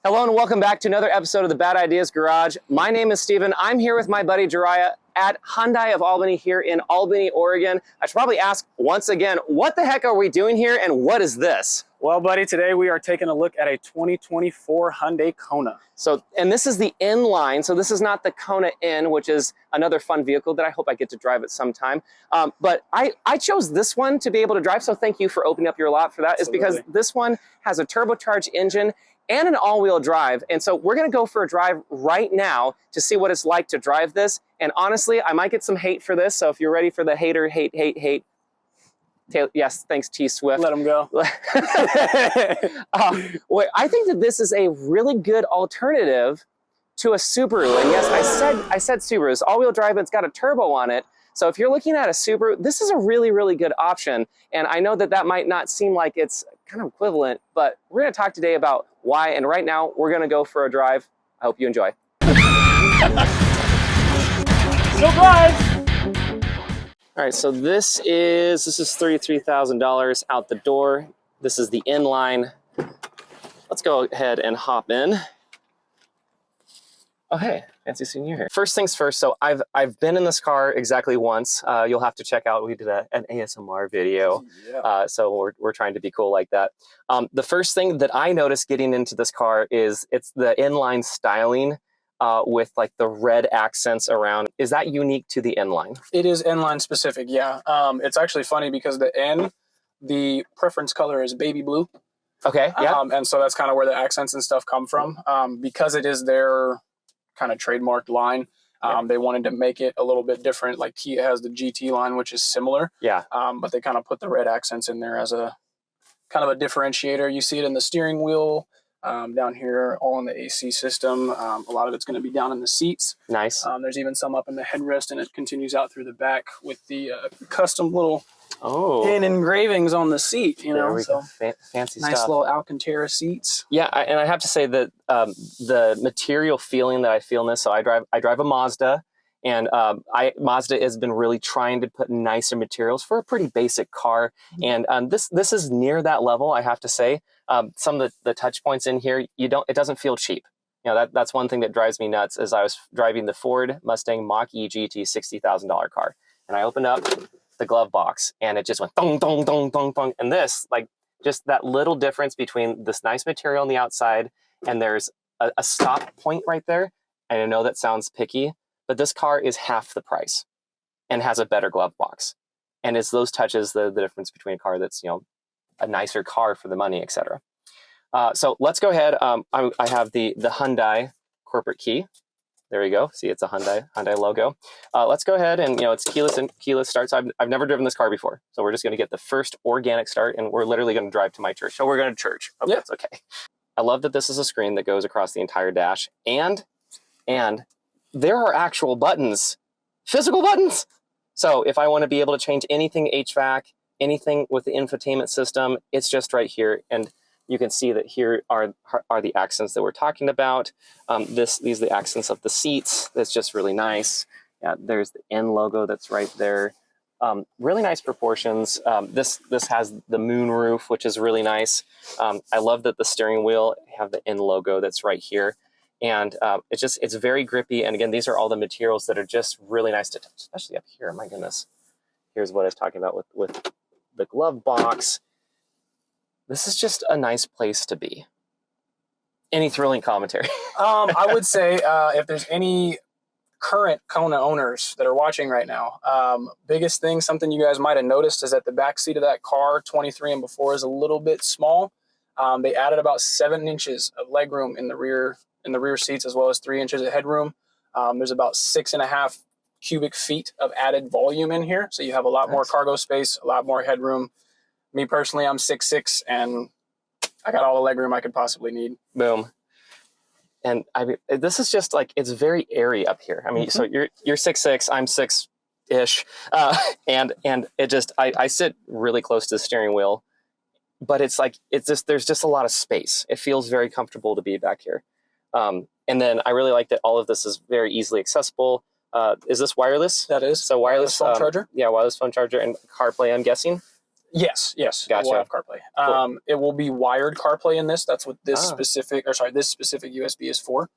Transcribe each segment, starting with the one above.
Hello and welcome back to another episode of the Bad Ideas Garage. My name is Steven. I'm here with my buddy Jiraiya at Hyundai of Albany here in Albany, Oregon. I should probably ask once again, what the heck are we doing here and what is this? Well, buddy, today we are taking a look at a 2024 Hyundai Kona. And this is the N-Line, so this is not the Kona N, which is another fun vehicle that I hope I get to drive at some time. But I chose this one to be able to drive, so thank you for opening up your lot for that. Absolutely. Is because this one has a turbocharged engine and an all-wheel drive. And so we're gonna go for a drive right now to see what it's like to drive this. And honestly, I might get some hate for this, so if you're ready for the hater, hate, yes, thanks T-Swift. Let them go. Wait, I think that this is a really good alternative to a Subaru. And yes, I said Subaru. It's all-wheel drive, it's got a turbo on it. So if you're looking at a Subaru, this is a really, really good option. And I know that that might not seem like it's kind of equivalent, but we're gonna talk today about why. And right now, we're gonna go for a drive. I hope you enjoy. Still drive! All right, so this is $33,000 out the door. This is the N-Line. Let's go ahead and hop in. Oh, hey, fancy seeing you here. First things first, so I've been in this car exactly once. You'll have to check out, we did an ASMR video. Yeah. So we're trying to be cool like that. The first thing that I noticed getting into this car is it's the N-Line styling with like the red accents around. Is that unique to the N-Line? It is N-Line specific, yeah. It's actually funny because the N, the preference color is baby blue. Okay, yeah. And so that's kind of where the accents and stuff come from. Because it is their kind of trademarked line. They wanted to make it a little bit different. Like Kia has the GT line, which is similar. Yeah. But they kind of put the red accents in there as a kind of a differentiator. You see it in the steering wheel, down here, all in the AC system. A lot of it's going to be down in the seats. Nice. There's even some up in the headrest, and it continues out through the back with the custom little pin engravings on the seat, you know, so fancy nice stuff. Little Alcantara seats. Yeah, and I have to say that the material feeling that I feel in this. So I drive a Mazda, and Mazda has been really trying to put nicer materials for a pretty basic car, and this is near that level. I have to say, some of the touch points in here, it doesn't feel cheap. You know, that's one thing that drives me nuts. Is I was driving the Ford Mustang Mach-E GT $60,000 car, and I opened up the glove box and it just went thong, thong, thong, thong, thong. And this, like, just that little difference between this nice material on the outside and there's a stop point right there. And I know that sounds picky, but this car is half the price and has a better glove box. And it's those touches, the difference between a car that's, you know, a nicer car for the money, etc. So let's go ahead. I have the Hyundai corporate key. There we go. See, it's a Hyundai logo. Let's go ahead and, you know, it's keyless start. So I've never driven this car before. So we're just going to get the first organic start, and we're literally going to drive to my church. So we're going to church. Okay, that's okay. I love that this is a screen that goes across the entire dash, and there are actual buttons, physical buttons. So if I want to be able to change anything HVAC, anything with the infotainment system, it's just right here. And you can see that here are the accents that we're talking about. These are the accents of the seats. That's just really nice. Yeah, there's the N logo that's right there. Really nice proportions. This has the moon roof, which is really nice. I love that the steering wheel have the N logo that's right here. And it's very grippy. And again, these are all the materials that are just really nice to touch, especially up here. My goodness. Here's what I was talking about with the glove box. This is just a nice place to be. Any thrilling commentary? I would say if there's any current Kona owners that are watching right now, biggest thing, something you guys might have noticed, is that the back seat of that car, 23 and before, is a little bit small. They added about 7 inches of legroom in the rear seats, as well as 3 inches of headroom. There's about 6.5 cubic feet of added volume in here, so you have a lot more cargo space, a lot more headroom. Me personally, I'm 6'6", and I got all the legroom I could possibly need. Boom. And I mean, this is just like, it's very airy up here. I mean, so you're 6'6", I'm 6-ish, and it just, I sit really close to the steering wheel, but it's like, there's just a lot of space. It feels very comfortable to be back here. And then I really like that all of this is very easily accessible. Is this wireless? That is. So wireless phone charger? Yeah, wireless phone charger and CarPlay, I'm guessing. Yes, Gotcha. it will have CarPlay. Cool. It will be wired CarPlay in this. That's what this specific USB is for.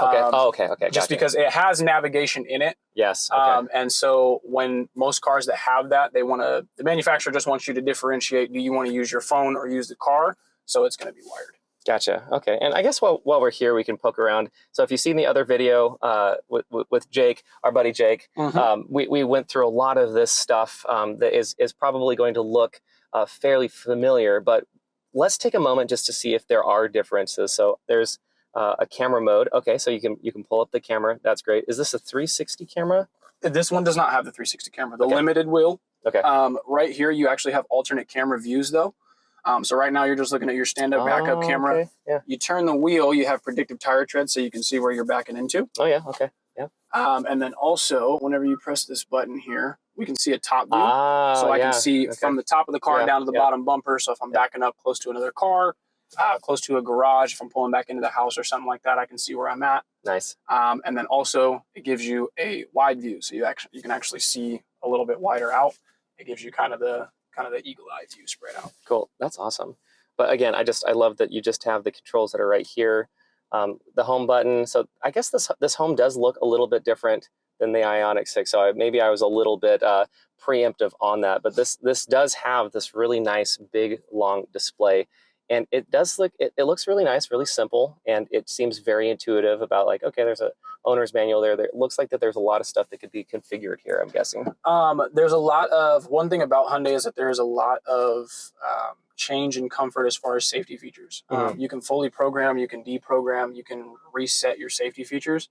Okay. Okay. Just Gotcha. because it has navigation in it. Yes. Okay. And so when most cars that have that, the manufacturer just wants you to differentiate, do you want to use your phone or use the car? So it's going to be wired. Gotcha. Okay. And I guess while we're here, we can poke around. So if you've seen the other video with Jake, our buddy Jake, we went through a lot of this stuff that is probably going to look fairly familiar, but let's take a moment just to see if there are differences. So there's a camera mode. Okay, so you can pull up the camera. That's great. Is this a 360 camera? This one does not have the 360 camera. The limited will. Okay. Right here, you actually have alternate camera views, though. So right now, you're just looking at your stand-up backup camera. Okay. Yeah. You turn the wheel, you have predictive tire tread, so you can see where you're backing into. Oh, yeah. Okay. Yeah. And then also, whenever you press this button here, we can see a top view. So I can see from the top of the car down to the bottom bumper. So if I'm backing up close to another car, close to a garage, if I'm pulling back into the house or something like that, I can see where I'm at. Nice. And then also, it gives you a wide view, so you can actually see a little bit wider out. It gives you kind of the eagle eye view spread out. Cool. That's awesome. But again, I love that you just have the controls that are right here. The home button. So I guess this home does look a little bit different than the Ioniq 6. So maybe I was a little bit preemptive on that. But this does have this really nice big long display. And it does look, it looks really nice, really simple, and it seems very intuitive about like, okay, there's a owner's manual there. It looks like that there's a lot of stuff that could be configured here, I'm guessing. There's a lot of, one thing about Hyundai is that there's a lot of change in comfort as far as safety features. You can fully program, you can deprogram, you can reset your safety features.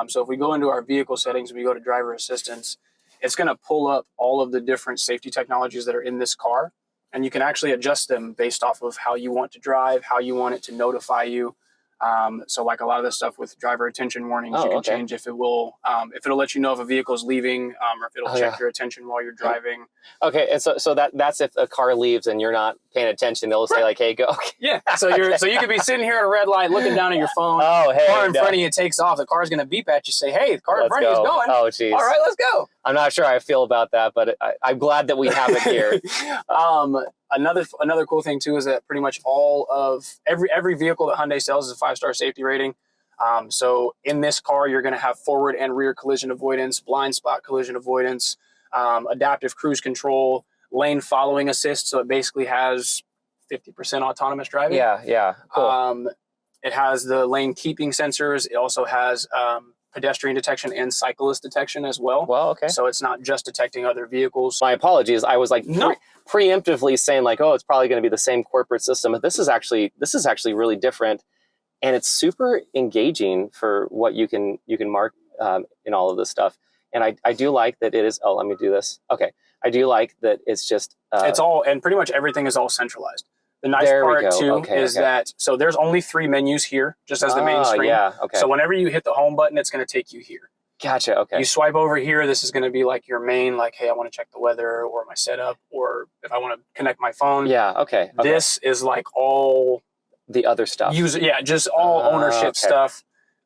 So if we go into our vehicle settings, we go to driver assistance, it's going to pull up all of the different safety technologies that are in this car. And you can actually adjust them based off of how you want to drive, how you want it to notify you. So like a lot of the stuff with driver attention warnings, you can change if it'll let you know if a vehicle is leaving, or if it'll check your attention while you're driving. Okay, and so that's if a car leaves and you're not paying attention, they'll say like, "Hey, go." Yeah. So you could be sitting here at a red light, looking down at your phone. Oh, hey. Car in front of you takes off. The car's going to beep at you. Say, "Hey, the car in front of you is going." Oh, geez. All right, let's go. I'm not sure how I feel about that, but I'm glad that we have it here. Another cool thing too is that pretty much all of every vehicle that Hyundai sells is a 5-star safety rating. So in this car, you're going to have forward and rear collision avoidance, blind spot collision avoidance, adaptive cruise control, lane following assist. So it basically has 50% autonomous driving. Yeah. Cool. It has the lane keeping sensors. It also has pedestrian detection and cyclist detection as well. Well, okay. So it's not just detecting other vehicles. My apologies. I was like preemptively saying like, oh, it's probably going to be the same corporate system. But this is actually really different, and it's super engaging for what you can mark in all of this stuff. And I do like that it is. Oh, let me do this. Okay, I do like that it's just. It's all, and pretty much everything is all centralized. The nice part too is that, so there's only 3 menus here, just as the main screen. Yeah, okay. So whenever you hit the home button, it's going to take you here. Gotcha, okay. You swipe over here, this is going to be like your main, like, hey, I want to check the weather or my setup, or if I want to connect my phone. Yeah, okay. This is like all the other stuff. Just all ownership stuff.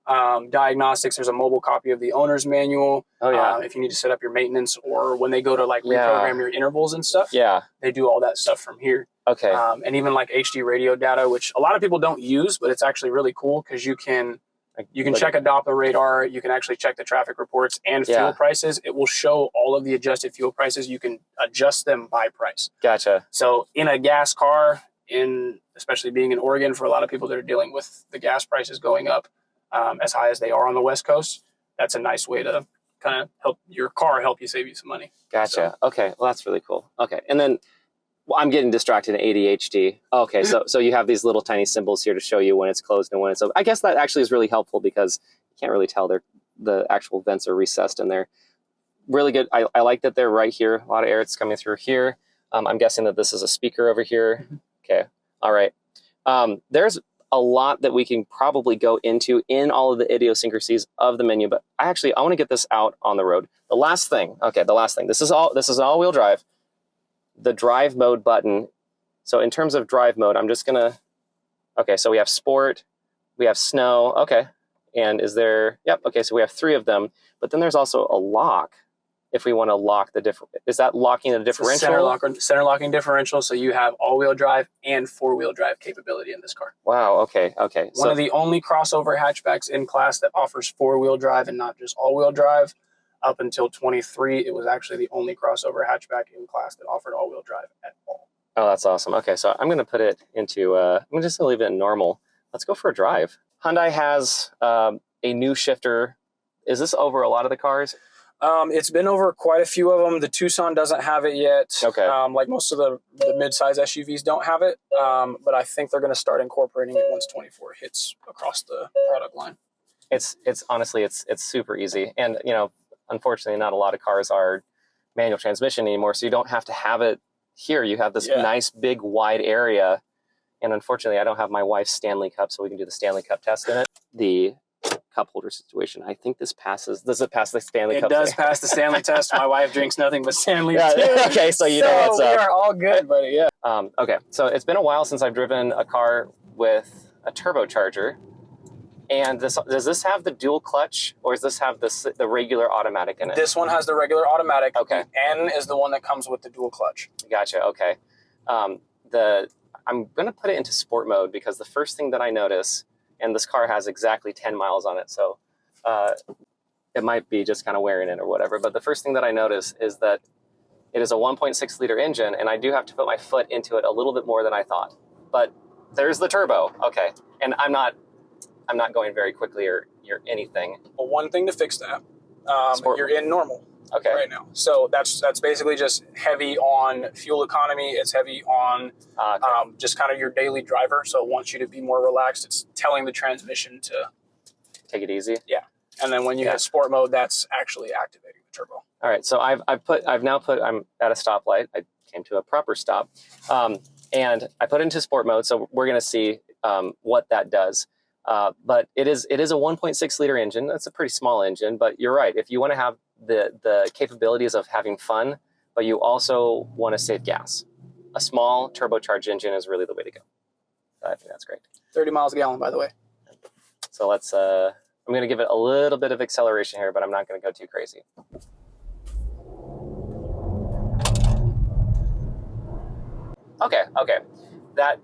Diagnostics, there's a mobile copy of the owner's manual. Oh, yeah. If you need to set up your maintenance, or when they go to like reprogram your intervals and stuff. Yeah. They do all that stuff from here. Okay. And even like HD radio data, which a lot of people don't use, but it's actually really cool because you can check a Doppler radar. You can actually check the traffic reports and fuel prices. It will show all of the adjusted fuel prices. You can adjust them by price. Gotcha. So in a gas car, especially being in Oregon, for a lot of people that are dealing with the gas prices going up as high as they are on the West Coast, that's a nice way to kind of help your car help you save you some money. Gotcha. So. Okay. Well, that's really cool. Okay. And then I'm getting distracted in ADHD. Okay. So you have these little tiny symbols here to show you when it's closed and when it's open. I guess that actually is really helpful because you can't really tell the actual vents are recessed in there. Really good. I like that they're right here. A lot of air is coming through here. I'm guessing that this is a speaker over here. Okay. All right. There's a lot that we can probably go into in all of the idiosyncrasies of the menu, but I want to get this out on the road. The last thing. This is all-wheel drive. The drive mode button. So in terms of drive mode, I'm just gonna. Okay, so we have sport, we have snow. Okay, and is there? Yep. Okay, so we have 3 of them, but then there's also a lock. if we want to lock the different, is that locking the differential? Center locking differential, so you have all-wheel drive and four-wheel drive capability in this car. Wow, okay. One of the only crossover hatchbacks in class that offers four-wheel drive and not just all-wheel drive. Up until 23, it was actually the only crossover hatchback in class that offered all-wheel drive at all. Oh, that's awesome. Okay, so I'm going to put it into, I'm just going to leave it in normal. Let's go for a drive. Hyundai has a new shifter. Is this over a lot of the cars? It's been over quite a few of them. The Tucson doesn't have it yet. Okay. Like most of the mid-size SUVs don't have it. But I think they're going to start incorporating it once 24 hits across the product line. It's honestly, it's super easy. And, you know, unfortunately, not a lot of cars are manual transmission anymore. So you don't have to have it here. You have this nice, big, wide area. And unfortunately, I don't have my wife's Stanley Cup, so we can do the Stanley Cup test in it. The cup holder situation. I think this passes. Does it pass the Stanley Cup? It does pass the Stanley test. My wife drinks nothing but Stanley. Yeah, okay, so you know what's up. We are all good, buddy. Yeah. Okay, so it's been a while since I've driven a car with a turbocharger. And does this have the dual clutch, or does this have the regular automatic in it? This one has the regular automatic. Okay. The N is the one that comes with the dual clutch. Gotcha. Okay. I'm going to put it into sport mode because the first thing that I notice, and this car has exactly 10 miles on it, so it might be just kind of wearing it or whatever. But the first thing that I notice is that it is a 1.6 liter engine, and I do have to put my foot into it a little bit more than I thought. But there's the turbo. Okay. And I'm not going very quickly or anything. Well, one thing to fix that, you're in normal right now. So that's basically just heavy on fuel economy. It's heavy on just kind of your daily driver. So it wants you to be more relaxed. It's telling the transmission to take it easy. Yeah. And then when you hit sport mode, that's actually activating the turbo. All right. So I'm at a stoplight. I came to a proper stop. And I put it into sport mode. So we're going to see what that does. But it is a 1.6 liter engine. That's a pretty small engine, but you're right. If you want to have the capabilities of having fun, but you also want to save gas, a small turbocharged engine is really the way to go. So I think that's great. 30 miles a gallon, by the way. So let's, I'm going to give it a little bit of acceleration here, but I'm not going to go too crazy. Okay. That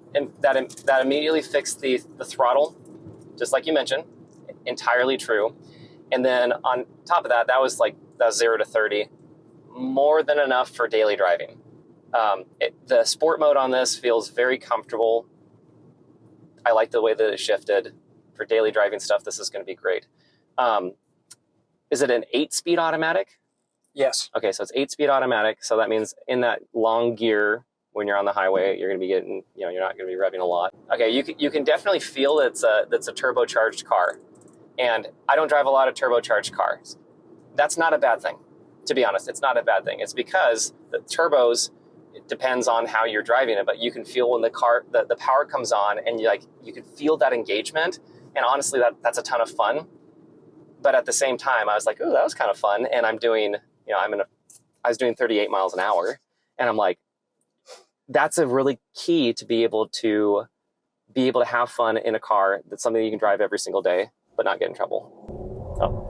immediately fixed the throttle. Just like you mentioned, entirely true. And then on top of that, that was 0 to 30, more than enough for daily driving. The sport mode on this feels very comfortable. I like the way that it shifted. For daily driving stuff, this is going to be great. Is it an 8-speed automatic? Yes. Okay, so it's 8-speed automatic. So that means in that long gear, when you're on the highway, you're going to be getting, you're not going to be revving a lot. Okay, you can definitely feel that's a turbocharged car. And I don't drive a lot of turbocharged cars. That's not a bad thing. To be honest, it's not a bad thing. It's because the turbos, it depends on how you're driving it, but you can feel when the power comes on and you can feel that engagement. And honestly, that's a ton of fun. But at the same time, I was like, oh, that was kind of fun. And I'm doing, I was doing 38 miles an hour. And I'm like, that's a really key to be able to have fun in a car. That's something you can drive every single day, but not get in trouble. Oh.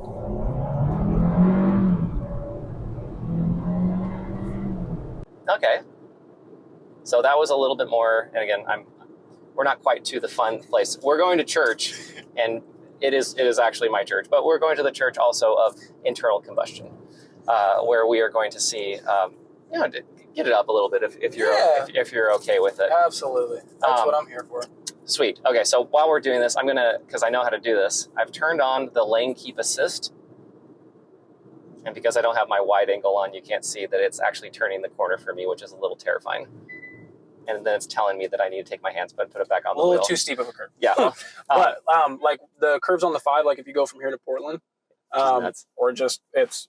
Okay. So that was a little bit more, and again, we're not quite to the fun place. We're going to church, and it is actually my church, but we're going to the church also of internal combustion, where we are going to see, get it up a little bit if you're okay with it. Absolutely. That's what I'm here for. Sweet. Okay, so while we're doing this, because I know how to do this, I've turned on the lane keep assist. And because I don't have my wide angle on, you can't see that it's actually turning the corner for me, which is a little terrifying. And then it's telling me that I need to take my hands and put it back on the wheel. A little too steep of a curve. Yeah. But like the curves on the 5, like if you go from here to Portland, or just it's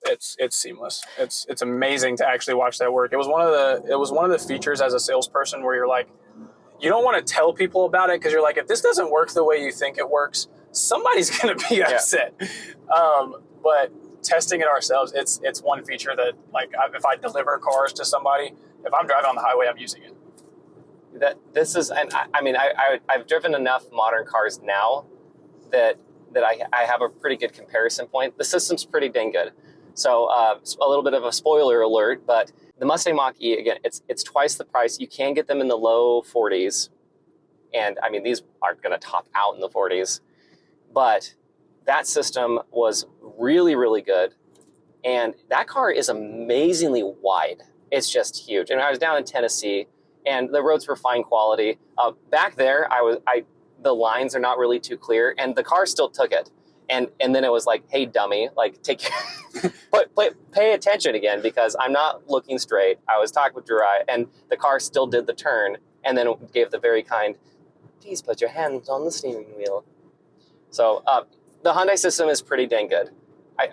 seamless. It's amazing to actually watch that work. It was one of the features as a salesperson where you're like, you don't want to tell people about it because you're like, if this doesn't work the way you think it works, somebody's going to be upset. But testing it ourselves, it's one feature that if I deliver cars to somebody, if I'm driving on the highway, I'm using it. I've driven enough modern cars now that I have a pretty good comparison point. The system's pretty dang good. So a little bit of a spoiler alert, but the Mustang Mach-E, again, it's twice the price. You can get them in the low 40s. And I mean, these aren't going to top out in the 40s. But that system was really, really good. And that car is amazingly wide. It's just huge. And I was down in Tennessee, and the roads were fine quality. Back there, the lines are not really too clear, and the car still took it. And then it was like, hey, dummy, like pay attention again, because I'm not looking straight. I was talking with Jirai, and the car still did the turn, and then it gave the very kind, please put your hands on the steering wheel. So the Hyundai system is pretty dang good.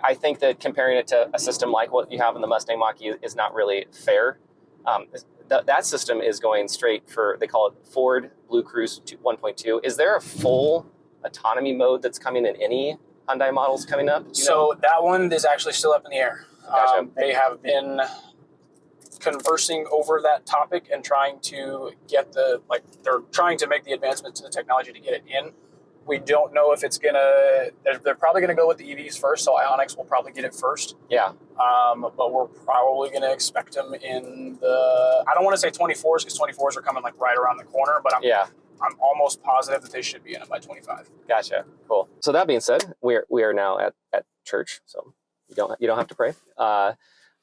I think that comparing it to a system like what you have in the Mustang Mach-E is not really fair. That system is going straight for, they call it Ford Blue Cruise 1.2. Is there a full autonomy mode that's coming in any Hyundai models coming up? So that one is actually still up in the air. Gotcha. They have been conversing over that topic and trying to get they're trying to make the advancements to the technology to get it in. We don't know if it's they're probably gonna go with the EVs first, so Ioniqs will probably get it first. Yeah. But we're probably gonna expect them in the, I don't want to say 24s, because 24s are coming like right around the corner, but I'm almost positive that they should be in it by 25. Gotcha. Cool. So that being said, we are now at church, so you don't have to pray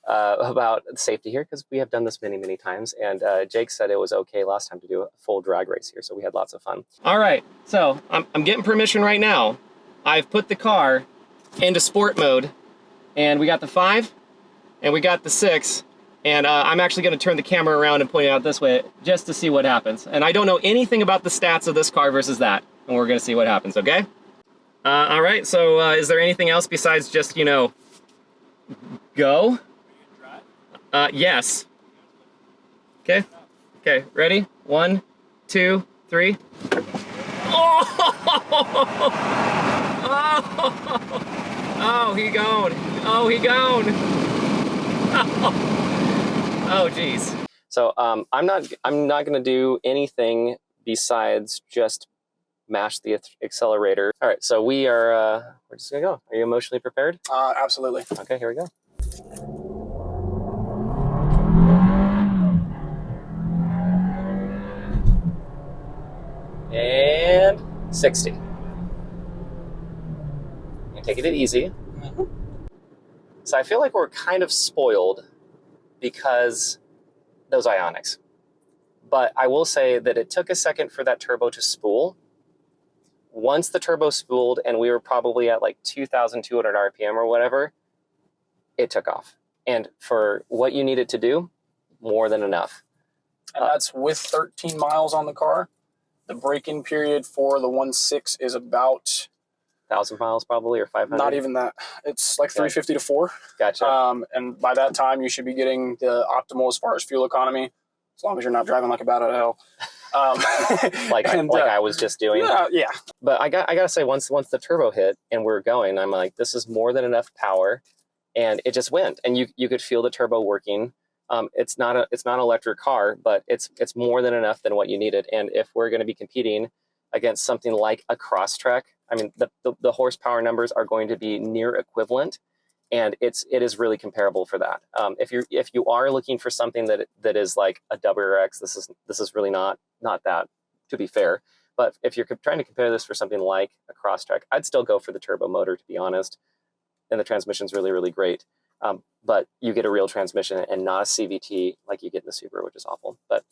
about safety here, because we have done this many, many times. And Jake said it was okay last time to do a full drag race here, so we had lots of fun. All right, so I'm getting permission right now. I've put the car into sport mode, and we got the 5, and we got the 6, and I'm actually going to turn the camera around and point it out this way just to see what happens. And I don't know anything about the stats of this car versus that, and we're going to see what happens. Okay. All right. So is there anything else besides just go? Yes. Okay. Okay. Ready? 1, 2, 3. Oh! Oh, he gone. Oh, he gone. Oh, geez. So I'm not going to do anything besides just mash the accelerator. All right. So we're just gonna go. Are you emotionally prepared? Absolutely. Okay. Here we go. And 60. And taking it easy. Mm-hmm. So I feel like we're kind of spoiled because those Ioniqs. But I will say that it took a second for that turbo to spool. Once the turbo spooled and we were probably at like 2,200 RPM or whatever, it took off. And for what you needed to do, more than enough. And that's with 13 miles on the car. The braking period for the 1.6 is about 1,000 miles probably, or 500? Not even that. It's like 350 to 4. Gotcha. And by that time, you should be getting the optimal as far as fuel economy, as long as you're not driving like a bat out of hell. Like I was just doing. Yeah. But I gotta say, once the turbo hit and we're going, I'm like, this is more than enough power, and it just went. And you could feel the turbo working. It's not an electric car, but it's more than enough than what you needed. And if we're going to be competing against something like a Crosstrek, I mean, the horsepower numbers are going to be near equivalent, and it is really comparable for that. If you are looking for something that is like a WRX, this is really not that, to be fair. But if you're trying to compare this for something like a Crosstrek, I'd still go for the turbo motor, to be honest. And the transmission's really, really great. But you get a real transmission and not a CVT like you get in the Subaru, which is awful. But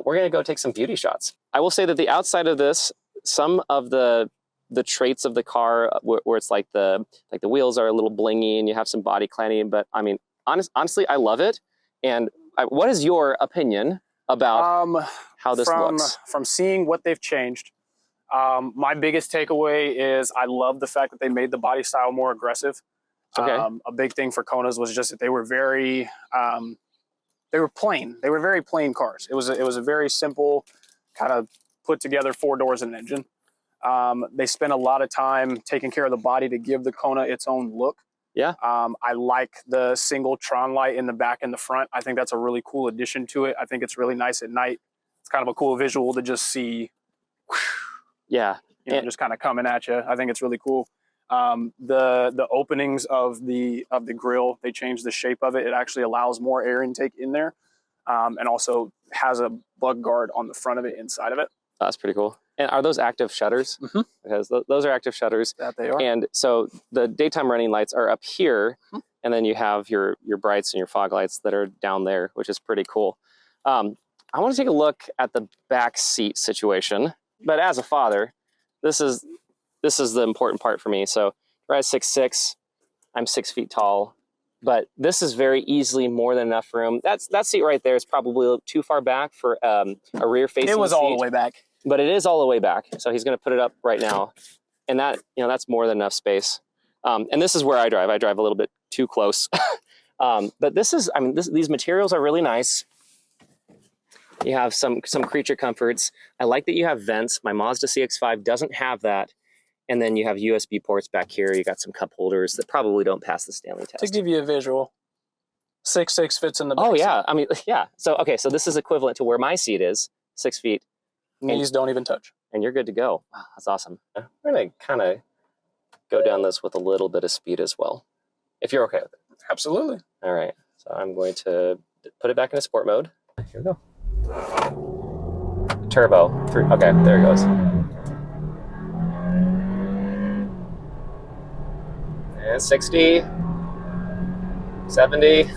we're going to go take some beauty shots. I will say that the outside of this, some of the traits of the car where it's like the wheels are a little blingy and you have some body cladding, but I mean, honestly, I love it. And what is your opinion about how this looks? From seeing what they've changed, my biggest takeaway is I love the fact that they made the body style more aggressive. Okay. A big thing for Konas was just that they were very, they were plain. They were very plain cars. It was a very simple, kind of put together 4 doors and an engine. They spent a lot of time taking care of the body to give the Kona its own look. Yeah. I like the single Tron light in the back and the front. I think that's a really cool addition to it. I think it's really nice at night. It's kind of a cool visual to just see, yeah, just kind of coming at you. I think it's really cool. The openings of the grill, they changed the shape of it. It actually allows more air intake in there, and also has a bug guard on the front of it, inside of it. That's pretty cool. And are those active shutters? Mm-hmm. Because those are active shutters. That they are. And so the daytime running lights are up here, and then you have your brights and your fog lights that are down there, which is pretty cool. I want to take a look at the back seat situation, but as a father, this is the important part for me. So we're at 6'6", I'm 6 feet tall, but this is very easily more than enough room. That seat right there is probably a little too far back for a rear facing seat. It was all the way back. But it is all the way back. So he's going to put it up right now. And that, that's more than enough space. And this is where I drive. I drive a little bit too close. But these materials are really nice. You have some creature comforts. I like that you have vents. My Mazda CX-5 doesn't have that. And then you have USB ports back here. You got some cup holders that probably don't pass the Stanley test. To give you a visual, 6'6" fits in the back. Oh yeah, yeah. So so this is equivalent to where my seat is, 6 feet. Knees don't even touch. And you're good to go. Wow, that's awesome. We're gonna kind of go down this with a little bit of speed as well, if you're okay with it., 60, 70.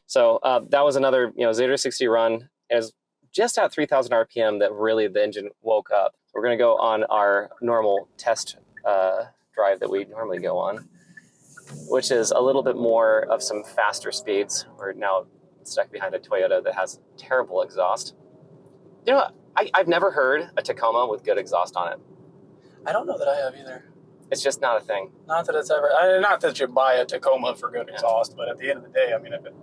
So that was another 0 to 60 run. It was just at 3,000 RPM that really the engine woke up. So we're going to go on our normal test drive that we normally go on, which is a little bit more of some faster speeds. We're now stuck behind a Toyota that has terrible exhaust. I've never heard a Tacoma with good exhaust on it. I don't know that I have either. It's just not a thing. Not that it's ever. Not that you buy a Tacoma for good exhaust, but at the end of the day, if it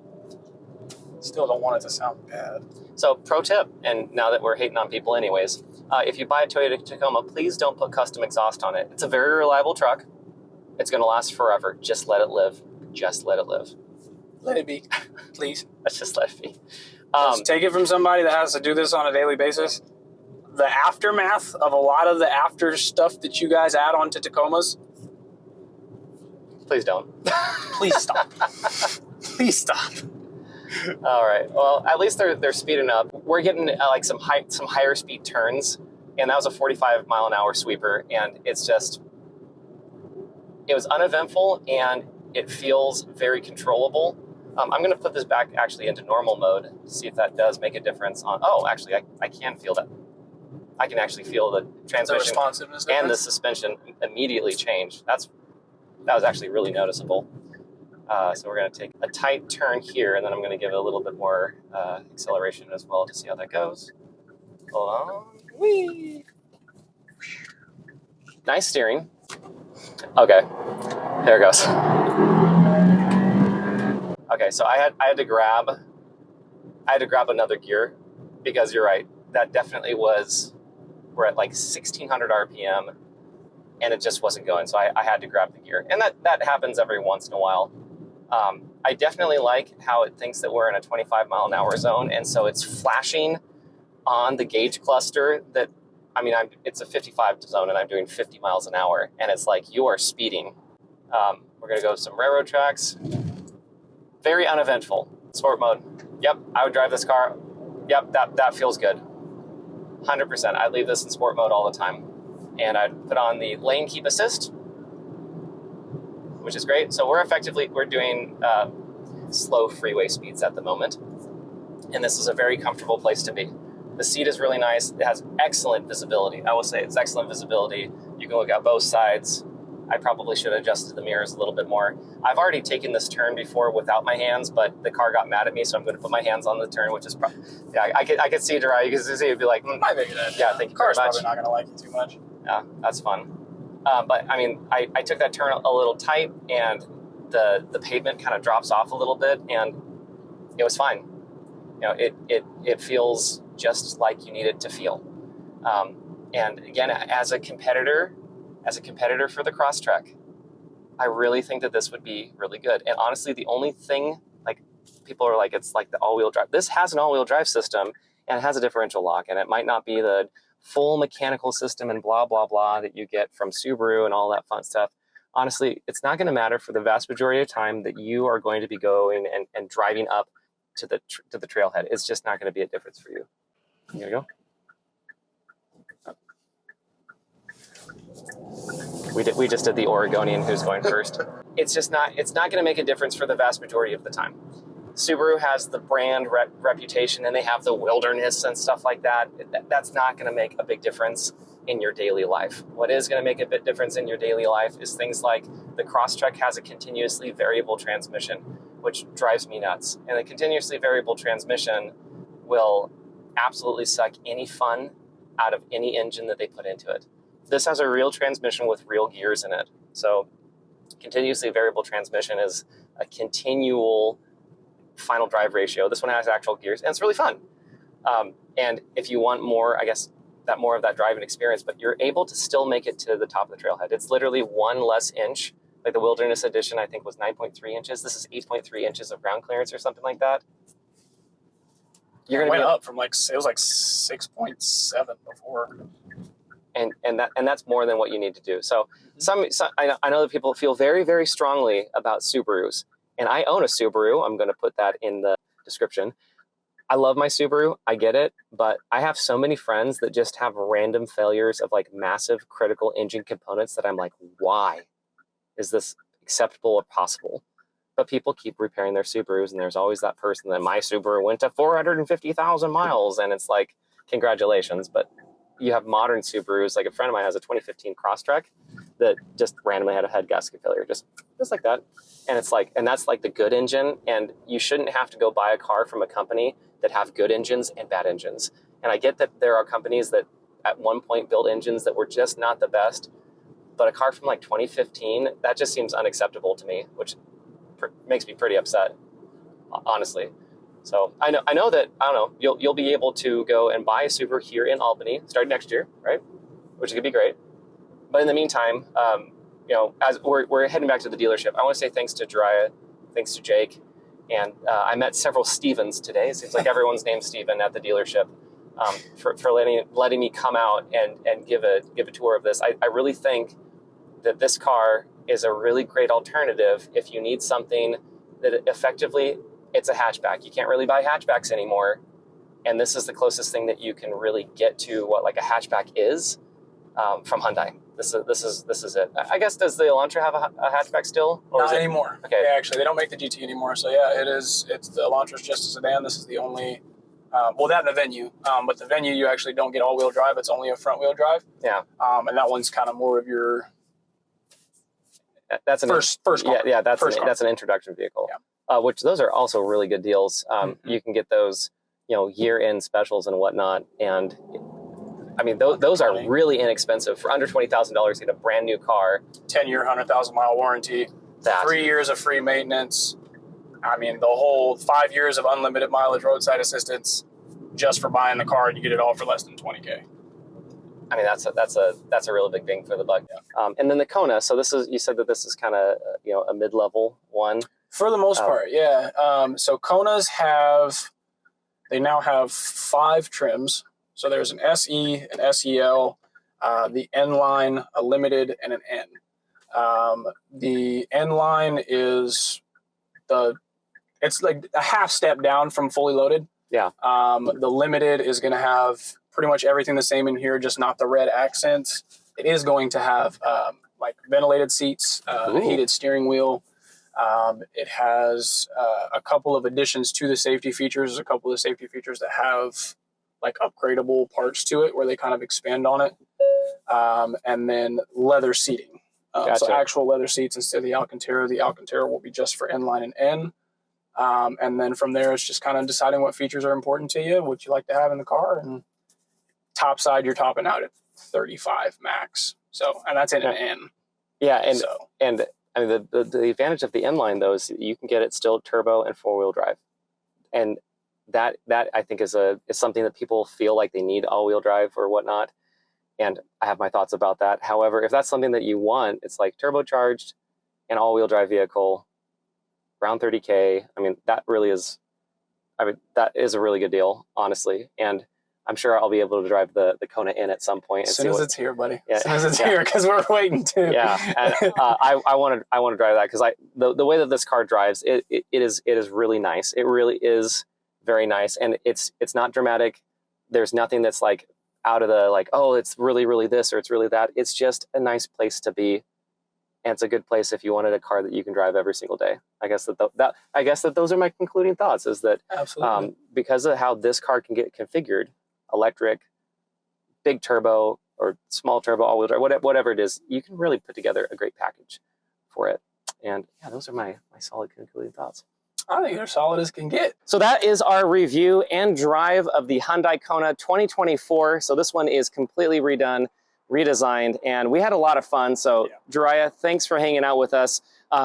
still don't want it to sound bad. So pro tip, and now that we're hating on people anyways, if you buy a Toyota Tacoma, please don't put custom exhaust on it. It's a very reliable truck. It's going to last forever. Just let it live. Just let it live. Let it be, please. Let's just let it be. Just take it from somebody that has to do this on a daily basis. The aftermath of a lot of the after stuff that you guys add on to Tacomas. Please don't. Please stop. Please stop. All right. Well, at least they're speeding up. We're getting like some higher speed turns, and that was a 45-mile-an-hour sweeper, and it was uneventful, and it feels very controllable. I'm going to put this back actually into normal mode to see if that does make a difference on. Oh, actually, I can feel that. I can actually feel the transmission and the suspension immediately change. That was actually really noticeable. So we're going to take a tight turn here, and then I'm going to give it a little bit more acceleration as well to see how that goes. Hold on. Whee! Nice steering. Okay, there it goes. Okay, so I had to grab another gear, because you're right. That definitely was. We're at like 1,600 RPM, and it just wasn't going. So I had to grab the gear, and that happens every once in a while. I definitely like how it thinks that we're in a 25-mile-an-hour zone, and so it's flashing on the gauge cluster that, it's a 55 zone, and I'm doing 50 miles an hour, and it's like, you are speeding. We're going to go some railroad tracks. Very uneventful. Sport mode. Yep, I would drive this car. Yep, that feels good. 100%. I'd leave this in sport mode all the time. And I'd put on the lane keep assist, which is great. So we're doing slow freeway speeds at the moment. And this is a very comfortable place to be. The seat is really nice. It has excellent visibility. I will say it's excellent visibility. You can look at both sides. I probably should have adjusted the mirrors a little bit more. I've already taken this turn before without my hands, but the car got mad at me, so I'm going to put my hands on the turn, which is probably, I could see it, right? You can see it would be like, I figured that. Yeah, thank you Car's very much. probably not going to like it too much. Yeah, that's fun. But I took that turn a little tight, and the pavement kind of drops off a little bit, and it was fine. It feels just like you need it to feel. And again, as a competitor for the Crosstrek, I really think that this would be really good. And honestly, the only thing, like, people are like, it's like the all-wheel drive. This has an all-wheel drive system, and it has a differential lock, and it might not be the full mechanical system and blah, blah, blah that you get from Subaru and all that fun stuff, honestly, it's not going to matter for the vast majority of time that you are going to be going and driving up to the trailhead. It's just not going to be a difference for you. Here you go. We just did the Oregonian who's going first. It's not going to make a difference for the vast majority of the time. Subaru has the brand reputation, and they have the wilderness and stuff like that. That's not going to make a big difference in your daily life. What is going to make a big difference in your daily life is things like the Crosstrek has a continuously variable transmission, which drives me nuts. And the continuously variable transmission will absolutely suck any fun out of any engine that they put into it. This has a real transmission with real gears in it. So continuously variable transmission is a continual final drive ratio. This one has actual gears, and it's really fun. And if you want more, I guess, more of that driving experience, but you're able to still make it to the top of the trailhead. It's literally one less inch. Like the Wilderness Edition, I think, was 9.3 inches. This is 8.3 inches of ground clearance or something like that. You're going to went up from it was like 6.7 before. And that's more than what you need to do. So I know that people feel very, very strongly about Subarus, and I own a Subaru. I'm going to put that in the description. I love my Subaru. I get it, but I have so many friends that just have random failures of like massive critical engine components that I'm like, why is this acceptable or possible? But people keep repairing their Subarus, and there's always that person that my Subaru went to 450,000 miles, and it's like, congratulations, but you have modern Subarus. Like a friend of mine has a 2015 Crosstrek that just randomly had a head gasket failure, just like that. And it's like, and that's like the good engine. And you shouldn't have to go buy a car from a company that have good engines and bad engines. And I get that there are companies that at one point built engines that were just not the best, but a car from like 2015, that just seems unacceptable to me, which makes me pretty upset, honestly. So I know that, I don't know, you'll be able to go and buy a Subaru here in Albany starting next year, right? Which could be great. But in the meantime, as we're heading back to the dealership, I want to say thanks to Jiraiya, thanks to Jake, and I met several Stevens today. It seems like everyone's named Steven at the dealership, for letting me come out and give a tour of this. I really think that this car is a really great alternative if you need something that effectively, it's a hatchback. You can't really buy hatchbacks anymore. And this is the closest thing that you can really get to what like a hatchback is from Hyundai. This is it. I guess, does the Elantra have a hatchback still? Or Not anymore. Okay. Yeah, actually, they don't make the GT anymore. So yeah, it's the Elantra's just a sedan. This is the only, that and the Venue. But the Venue, you actually don't get all-wheel drive. It's only a front-wheel drive. Yeah. And that one's kind of more of your that's an first car. Yeah, that's an introduction vehicle. Yeah. Which those are also really good deals. You can get those, year-end specials and whatnot. And I mean, those are really inexpensive. For under $20,000, you get a brand new car. 10-year, 100,000-mile warranty. 3 years of free maintenance. I mean, the whole 5 years of unlimited mileage roadside assistance just for buying the car, and you get it all for less than $20K. I mean, that's a really big bang for the buck. Yeah. And then the Kona. So you said that this is kind of a mid-level one. For the most part, yeah. So Konas they now have 5 trims. So there's an SE, an SEL, the N-Line, a Limited, and an N. The N-Line is it's like a half step down from fully loaded. Yeah. The Limited is going to have pretty much everything the same in here, just not the red accents. It is going to have like ventilated seats, a heated steering wheel. It has a couple of additions to the safety features, a couple of safety features that have like upgradable parts to it where they kind of expand on it. And then leather seating. Gotcha. So actual leather seats instead of the Alcantara will be just for N-Line and N. And then from there, it's just kind of deciding what features are important to you, what you like to have in the car. And top side, you're topping out at 35 max. So, and that's in an N. Yeah. And I mean, the advantage of the N-Line, though, is you can get it still turbo and 4-wheel drive. And that I think is something that people feel like they need all-wheel drive or whatnot. And I have my thoughts about that. However, if that's something that you want, it's like turbocharged and all-wheel drive vehicle, around 30K. I mean, that is a really good deal, honestly. And I'm sure I'll be able to drive the Kona N at some point. As soon as it's here, buddy. Yeah, as soon as it's here, because we're waiting too. Yeah, and I want to drive that because the way that this car drives, it is really nice. It really is very nice, and it's not dramatic. There's nothing that's like out of the like, oh, it's really this or it's really that. It's just a nice place to be, and it's a good place if you wanted a car that you can drive every single day. I guess that those are my concluding thoughts. Is that absolutely because of how this car can get configured, electric, big turbo or small turbo, all-wheel drive, whatever it is, you can really put together a great package for it. And yeah, those are my solid concluding thoughts. I think they're solid as can get. So that is our review and drive of the Hyundai Kona 2024. So this one is completely redone, redesigned, and we had a lot of fun. So Jiraiya, thanks for hanging out with us.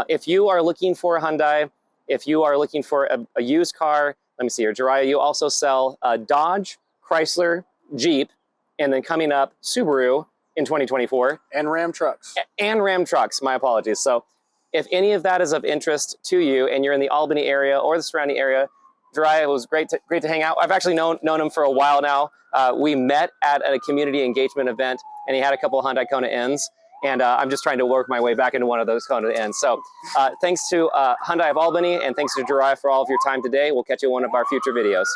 If you are looking for a Hyundai, if you are looking for a used car, let me see here, Jiraiya, you also sell Dodge, Chrysler, Jeep, and then coming up, Subaru in 2024. And Ram trucks. And Ram trucks, my apologies. So if any of that is of interest to you and you're in the Albany area or the surrounding area, Jiraiya, it was great to hang out. I've actually known him for a while now. We met at a community engagement event, and he had a couple of Hyundai Kona N's, and I'm just trying to work my way back into one of those Kona N's. So thanks to Hyundai of Albany, and thanks to Jiraiya for all of your time today. We'll catch you in one of our future videos.